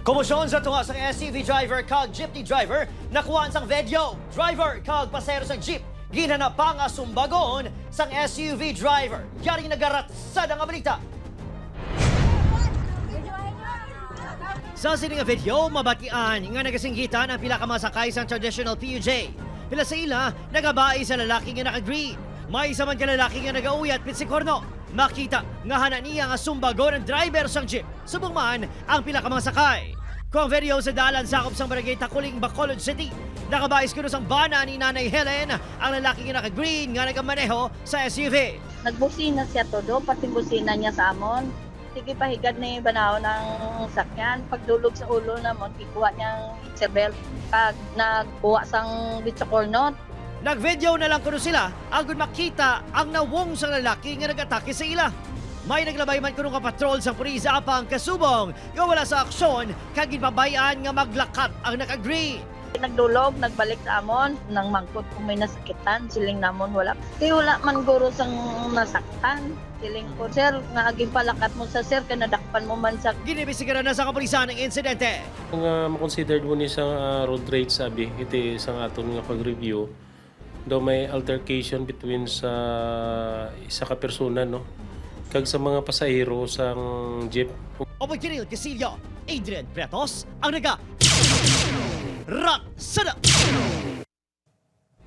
Komosyon sa tunga sang SUV driver kag jeepney driver nakuha sang video. Driver kag pasahero sang jeep ginhanap pa nga sumbagon sang SUV driver. Yaring nagarat sa nga balita. Sa sining nga video, mabatian nga nagasinggitan ang pila ka masakay sang traditional PUJ. Pila sa ila, nagabae sa lalaki nga naka-green. May isa man ka lalaki nga nagauyat pitsikorno. Makita nga hana niya nga sumbagon ang driver sang jeep. Subong man ang pila ka mga sakay. Kung video sa dalan sakop sang barangay Takuling, Bacolod City, nakabais kuno sang bana ni Nanay Helen ang lalaki nga naka-green nga nagamaneho sa SUV. Nagbusina siya todo, pati busina niya sa amon. Sige pahigad na yung banaw ng sakyan. Pagdulog sa ulo na mo, kikuha niyang seatbelt. Pag nagkuha sang bitsokornot, Nag-video na lang kuno sila agud makita ang nawong sa lalaki nga nag-atake sa ila. May naglabay man kuno nga patrol sa pulis apang kasubong nga wala sa aksyon kag ginpabayaan nga maglakat ang naka-green. nagdulog, nagbalik sa amon, nang mangkot kung may nasakitan, siling namon wala. Kaya wala man guro sang nasaktan. Siling ko, sir, nga aging palakat mo sa sir, kanadakpan mo man sa... Ginibisigaran na sa kapulisan ng insidente. Kung makonsidered mo ni isang road rage sabi, iti isang aton nga pag-review, daw may altercation between sa isa ka persona, no? Kag sa mga pasahero sang jeep. Opo, Kiril Casillo, Adrian Pretos, ang naga... Raksada!